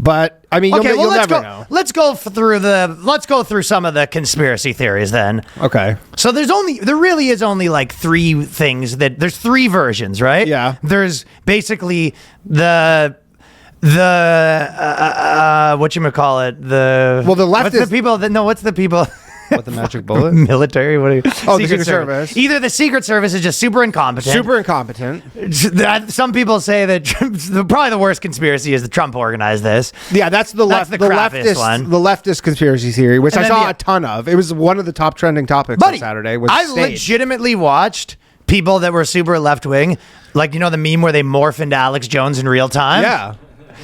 But I mean, Okay, you'll let's never go. know. Let's go through some of the conspiracy theories then. Okay. So there really is only like three things there's three versions, right? Yeah. There's basically the whatchamacallit, the leftist. what's the people What, the magic bullet? military? What are you? Oh, the Secret Service. Either the Secret Service is just super incompetent. Some people say that probably the worst conspiracy is that Trump organized this. Yeah, that's the leftist one. The leftist conspiracy theory, which And I then saw a ton of. It was one of the top trending topics on Saturday. I legitimately watched people that were super left wing, like, you know, the meme where they morph into Alex Jones in real time. Yeah.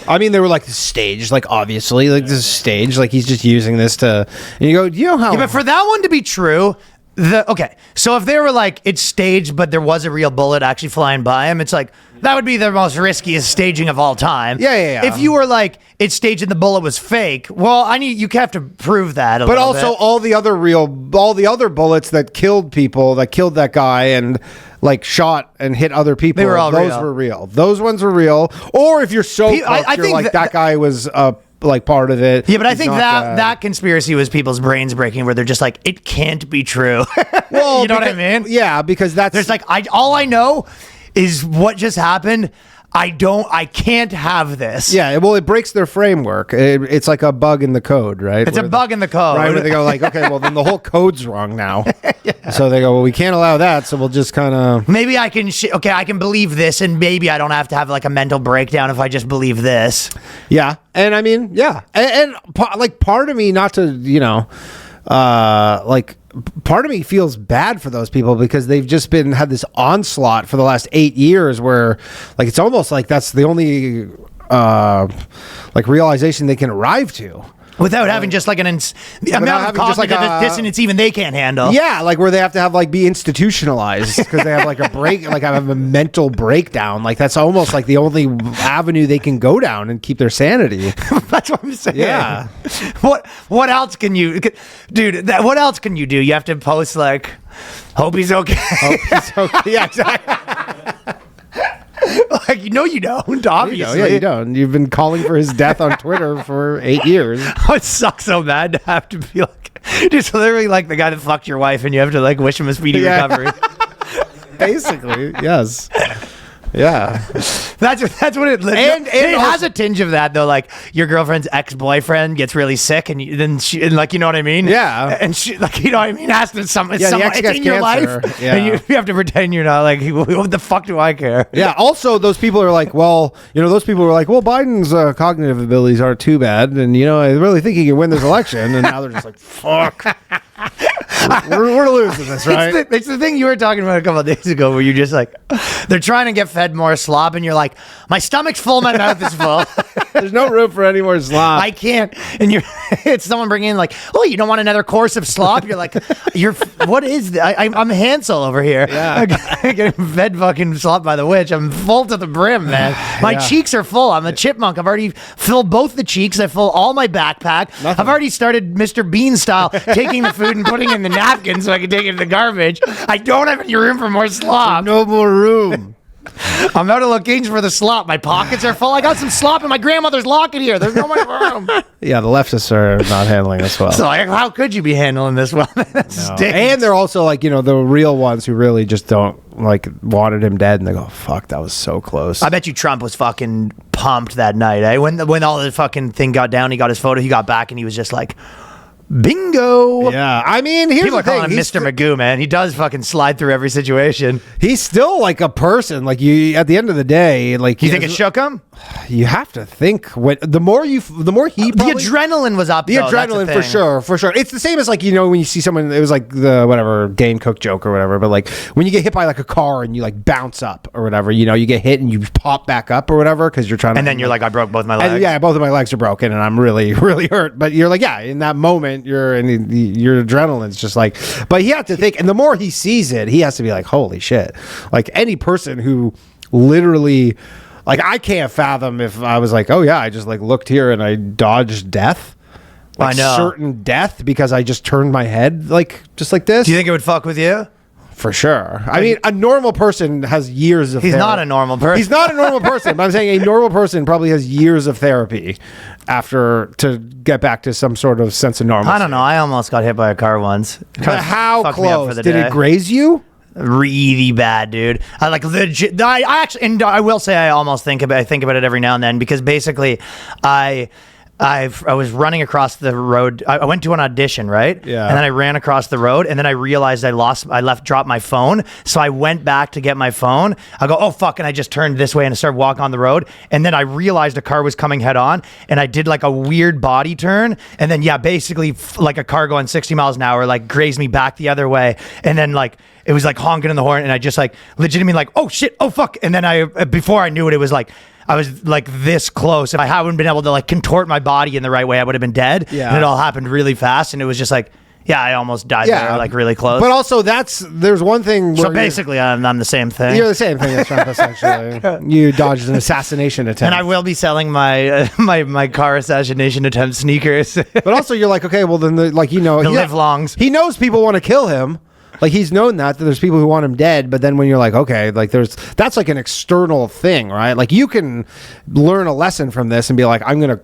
I mean, they were like staged, like obviously, like this is staged, like he's just using this to. And you go, you know how? Yeah, but for that one to be true, so if they were like it's staged, but there was a real bullet actually flying by him, it's like that would be the most riskiest staging of all time. Yeah. If you were like it's staged and the bullet was fake, well, you have to prove that. But also all the other bullets that killed people, that killed that guy and like shot and hit other people. They were all those real. were real. Those ones were real. Or if you're so I you're think like that guy was like part of it. Yeah, but I think that conspiracy was people's brains breaking, where they're just like, it can't be true. Well, you know what I mean? Yeah, because there's like all I know is what just happened. I can't have this. Yeah, well, it breaks their framework. It's like a bug in the code, right? It's a bug in the code. Right, where they go like, okay, well, then the whole code's wrong now. Yeah. So they go, well, we can't allow that, so we'll just kind of... Maybe I can, I can believe this, and maybe I don't have to have like a mental breakdown if I just believe this. Yeah, and I mean, yeah. And like part of me, not to, you know, like... Part of me feels bad for those people because they've just had this onslaught for the last 8 years where like it's almost like that's the only like realization they can arrive to. Without having just like amount of cognitive dissonance even they can't handle. Yeah, like where they have to have like be institutionalized because they have like a break, like have a mental breakdown. Like that's almost like the only avenue they can go down and keep their sanity. That's what I'm saying. Yeah. What else can you, dude? What else can you do? You have to post like, hope he's okay. Hope he's okay. Yeah, exactly. Like, you don't, obviously. Yeah, you don't. You've been calling for his death on Twitter for 8 years. Oh, it sucks so bad to have to be like, just literally like the guy that fucked your wife and you have to like wish him a speedy recovery. Basically, yes. Yeah, that's what it. And it has a tinge of that though. Like your girlfriend's ex-boyfriend gets really sick, and then she, like, you know what I mean? Yeah. And she, like, you know what I mean? Has to it's in your cancer. life, Yeah. and you have to pretend you're not like. What the fuck do I care? Yeah. Also, those people are like, well, those people were like, well, Biden's cognitive abilities aren't too bad, and I really think he can win this election, and now they're just like, fuck. We're losing this, right? It's the thing you were talking about a couple of days ago where you're just like, they're trying to get fed more slop and you're like, my stomach's full, my mouth is full. There's no room for any more slop. I can't. And it's someone bringing in like, oh, you don't want another course of slop? You're like, what is this? I'm Hansel over here. Yeah. Getting fed fucking slop by the witch. I'm full to the brim, man. My cheeks are full. I'm a chipmunk. I've already filled both the cheeks. I fill all my backpack. Nothing. I've already started Mr. Bean style, taking the food and putting it in the napkin so I can take it in the garbage. I don't have any room for more slop. No more room. I'm out of locations for the slop. My pockets are full. I got some slop in my grandmother's locket here. There's no more room. Yeah, the leftists are not handling this well. So how could you be handling this well? No. And they're also like, the real ones who really just don't like wanted him dead, and they go, fuck, that was so close. I bet you Trump was fucking pumped that night. Eh? When all the fucking thing got down, he got his photo, he got back, and he was just like, bingo. Yeah, I mean, here's people the are calling thing. him Mr. Magoo, man. He does fucking slide through every situation. He's still like a person. Like at the end of the day, like you think it shook him? You have to think the more he the adrenaline was up. The adrenaline for sure. It's the same as like when you see someone. It was like the whatever Dane Cook joke or whatever. But like when you get hit by like a car and you like bounce up or whatever, you get hit and you pop back up or whatever because you're trying to. And then you're like, I broke both my legs. Yeah, both of my legs are broken and I'm really really hurt. But you're like, yeah, in that moment your adrenaline's just like. But he had to think, and the more he sees it, he has to be like, holy shit! Like any person who literally. Like, I can't fathom if I was like, oh, yeah, I just, like, looked here and I dodged death. Like, I know. Certain death because I just turned my head, like, just like this. Do you think it would fuck with you? for sure. I mean, a normal person has years of He's therapy. not a normal person. He's not a normal person, but I'm saying a normal person probably has years of therapy after to get back to some sort of sense of normalcy. I don't know. I almost got hit by a car once. But how Fucked me up close? for the Did day. it graze you? Really bad, dude. I like legit. I actually, and I will say, I almost think about it every now and then, because basically, I was running across the road. I went to an audition, right? Yeah. And then I ran across the road, and then I realized dropped my phone. So I went back to get my phone. I go, oh fuck, and I just turned this way and I started walking on the road. And then I realized a car was coming head on, and I did like a weird body turn, and then basically like a car going 60 miles an hour like grazed me back the other way, and then like it was like honking in the horn, and I just like legitimately like, oh shit, oh fuck, and then before I knew it, it was like, I was like this close. If I hadn't been able to like contort my body in the right way, I would have been dead. Yeah. And it all happened really fast. And it was just like, yeah, I almost died there, like really close. But also, there's one thing. Where so basically, I'm the same thing. you're the same thing as Trump, essentially. You dodged an assassination attempt. And I will be selling my my car assassination attempt sneakers. But also, you're like, okay, well, then, the live longs. He knows people want to kill him. Like, he's known that there's people who want him dead, but then when you're like, okay, like that's like an external thing, right? Like, you can learn a lesson from this and be like, I'm going to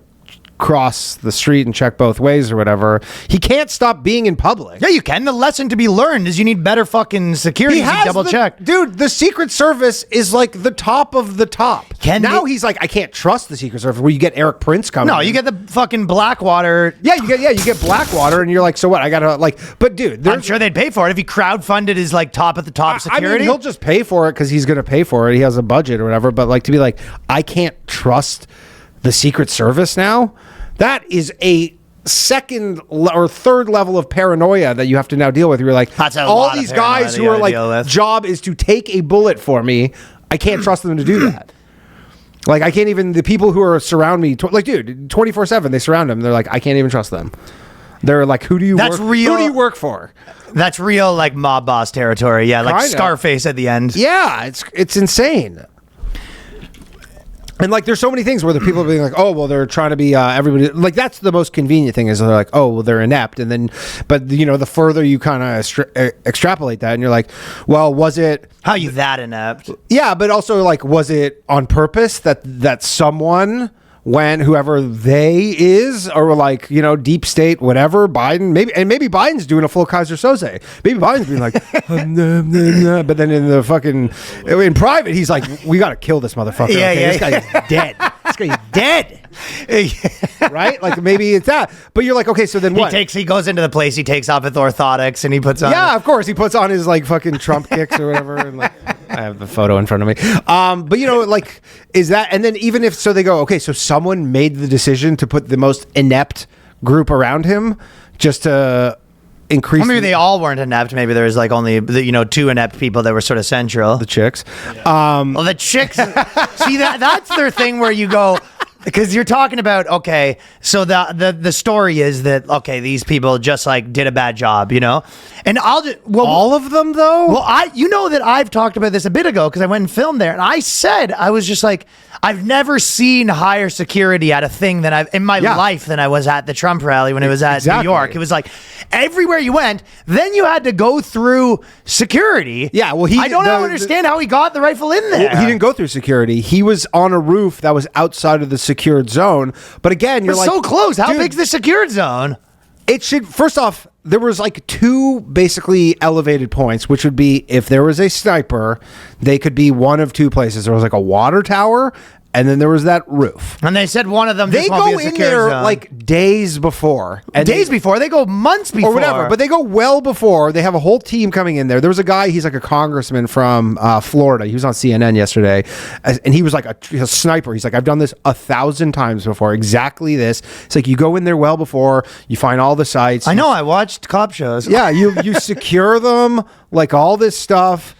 cross the street and check both ways or whatever. He can't stop being in public. Yeah, you can. The lesson to be learned is you need better fucking security to double check. Dude, the Secret Service is like the top of the top. He's like, I can't trust the Secret Service, where you get Eric Prince coming. No, you get the fucking Blackwater. Yeah, you get Blackwater, and you're like, so what? I gotta like, but dude, I'm sure they'd pay for it if he crowdfunded his like top at the top security. I mean, he'll just pay for it because he's gonna pay for it. He has a budget or whatever. But like, to be like, I can't trust the Secret Service now. That is a second or third level of paranoia that you have to now deal with. You're like, all these guys who are like, job is to take a bullet for me. I can't trust them to do that. Like, I can't even, the people who are surround me, like, dude, 24/7, they surround him. They're like, I can't even trust them. They're like, who do you work for? That's real, like, mob boss territory. Yeah, like Scarface at the end. Yeah, it's insane. And like, there's so many things where the people are being like, oh, well, they're trying to be everybody. Like, that's the most convenient thing, is they're like, oh, well, they're inept. And then, but the further you kind of extrapolate that, and you're like, well, was it? How are you that inept? Yeah, but also, like, was it on purpose that someone, whoever they is, or like, deep state, whatever, Biden, maybe Biden's doing a full Kaiser Soze. Maybe Biden's being like, but then in private, he's like, we got to kill this motherfucker. Yeah, okay? This guy's dead. This guy's dead. Right? Like, maybe it's that. But you're like, okay, so then what? He goes into the place, he takes off his orthotics, and he puts on. Yeah, of course. He puts on his like fucking Trump kicks or whatever. And like, I have the photo in front of me. But like, is that, and then even if, so they go, okay, so someone made the decision to put the most inept group around him just to increase. Well, maybe they all weren't inept. Maybe there was like only two inept people that were sort of central. The chicks. Well, the chicks. See, that's their thing where you go. Because you're talking about, okay, so the story is that, okay, these people just like did a bad job, and all of them though. Well, that I've talked about this a bit ago because I went and filmed there, and I was just like, I've never seen higher security at a thing than in my life than I was at the Trump rally when it was at New York. It was like everywhere you went, then you had to go through security. Yeah, well, I don't understand how he got the rifle in there. Well, he didn't go through security. He was on a roof that was outside of the secured zone. But again, you're like, so close. How big's the secured zone? It should, first off, there was like two basically elevated points, which would be if there was a sniper, they could be one of two places. There was like a water tower, and then there was that roof. And they said one of them. They go in there like days before. And before? They go months before. Or whatever. But they go well before. They have a whole team coming in there. There was a guy, he's like a congressman from Florida. He was on CNN yesterday. And he was like a sniper. He's like, I've done this 1,000 times before. Exactly this. It's like, you go in there well before. You find all the sites. I know. I watched cop shows. Yeah. You secure them. Like all this stuff.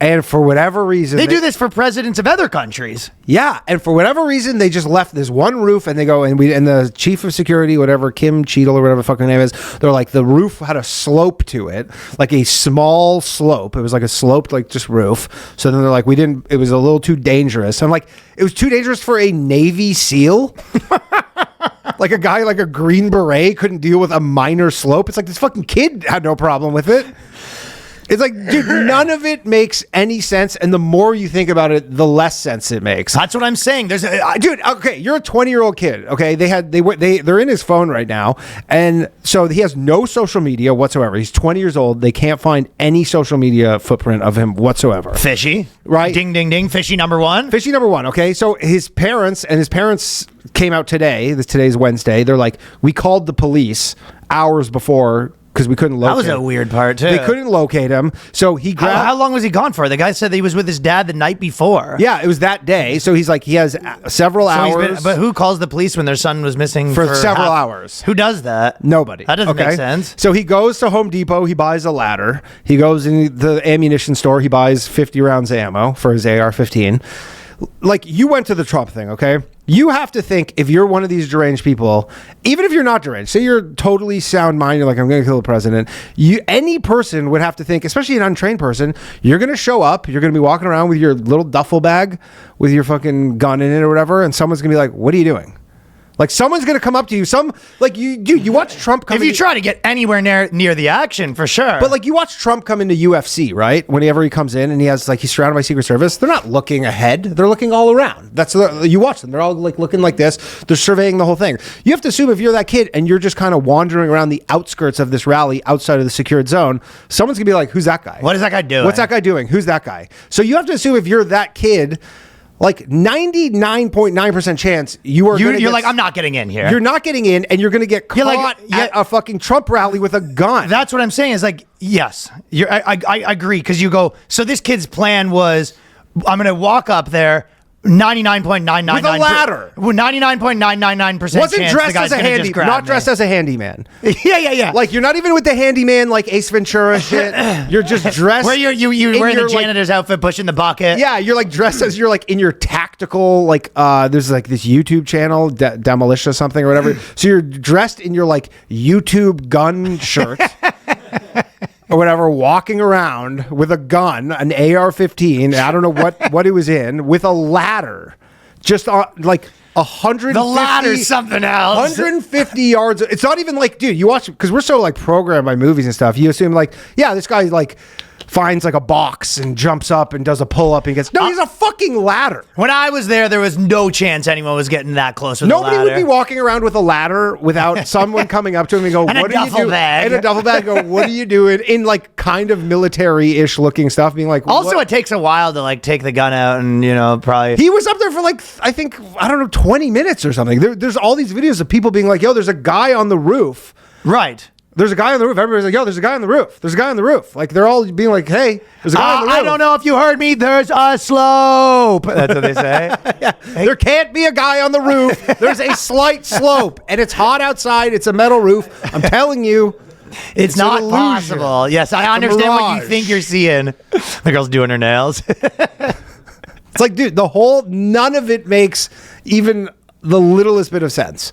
And for whatever reason, they do this for presidents of other countries. Yeah, and for whatever reason, they just left this one roof, and they go and the chief of security, whatever, Kim Cheadle or whatever the fucking name is, they're like, the roof had a slope to it, like a small slope. It was like a sloped, like just roof. So then they're like, it was a little too dangerous. I'm like, it was too dangerous for a Navy SEAL. Like a guy like a Green Beret couldn't deal with a minor slope. It's like this fucking kid had no problem with it. It's like, dude, none of it makes any sense, and the more you think about it, the less sense it makes. That's what I'm saying. Dude, okay, you're a 20-year-old kid. Okay, they're in his phone right now, and so he has no social media whatsoever. He's 20 years old. They can't find any social media footprint of him whatsoever. Fishy, right? Ding, ding, ding. Fishy number one. Fishy number one. Okay, so his parents came out today. Today's Wednesday. They're like, we called the police hours before. Because we couldn't locate him. That was a weird part, too. They couldn't locate him. So he grabbed... How long was he gone for? The guy said that he was with his dad the night before. Yeah, it was that day. So he's like, he has several hours. But who calls the police when their son was missing for several hours? Who does that? Nobody. That doesn't make sense. So he goes to Home Depot. He buys a ladder. He goes in the ammunition store. He buys 50 rounds of ammo for his AR-15. Like, you went to the Trump thing, okay? You have to think, if you're one of these deranged people, even if you're not deranged, say you're totally sound mind, you're like, I'm going to kill the president. Any person would have to think, especially an untrained person, you're going to show up, you're going to be walking around with your little duffel bag with your fucking gun in it or whatever, and someone's going to be like, what are you doing? Like, someone's going to come up to you. You watch Trump come if you try to get anywhere near the action, for sure. But, like, you watch Trump come into UFC, right? Whenever he comes in and he's surrounded by Secret Service, they're not looking ahead. They're looking all around. You watch them. They're all, like, looking like this. They're surveying the whole thing. You have to assume if you're that kid and you're just kind of wandering around the outskirts of this rally outside of the secured zone, someone's going to be like, who's that guy? What is that guy doing? What's that guy doing? Who's that guy? So you have to assume if you're that kid... Like 99.9% chance you're like, I'm not getting in here. You're not getting in, and you're going to get caught at a fucking Trump rally with a gun. That's what I'm saying. Is like, yes, I agree, because you go. So this kid's plan was, I'm going to walk up there. 99.999 with a ladder. 99.999% wasn't dressed as a handyman. Not dressed as a handyman. Yeah. Like, you're not even with the handyman, like Ace Ventura shit. You're just dressed. Where you're wearing the janitor's outfit, pushing the bucket. Yeah, you're like dressed as you're like in your tactical, like there's like this YouTube channel, Demolition or something or whatever. So you're dressed in your like YouTube gun shirt. Or whatever, walking around with a gun, an AR-15, I don't know what it was in, with a ladder, just like 150. The ladder's something else. 150 yards. It's not even like, dude, you watch, because we're so like programmed by movies and stuff. You assume like, yeah, this guy like finds like a box and jumps up and does a pull-up and gets... No, he's a fucking ladder. When I was there was no chance anyone was getting that close with a ladder. Nobody would be walking around with a ladder without someone coming up to him and go, and what are you doing? And a duffel bag. Go, what are you doing? In like kind of military-ish looking stuff, being like... Also, it takes a while to like take the gun out and, probably... He was up there for like, I think, 20 minutes or something. There's all these videos of people being like, yo, there's a guy on the roof. Right. There's a guy on the roof. Everybody's like, yo, there's a guy on the roof. There's a guy on the roof. Like, they're all being like, hey, there's a guy on the roof. I don't know if you heard me. There's a slope. That's what they say. Yeah. Hey. There can't be a guy on the roof. There's a slight slope. And it's hot outside. It's a metal roof. I'm telling you. It's not possible. Yes, I understand what you think you're seeing. The girl's doing her nails. It's like, dude, none of it makes even the littlest bit of sense.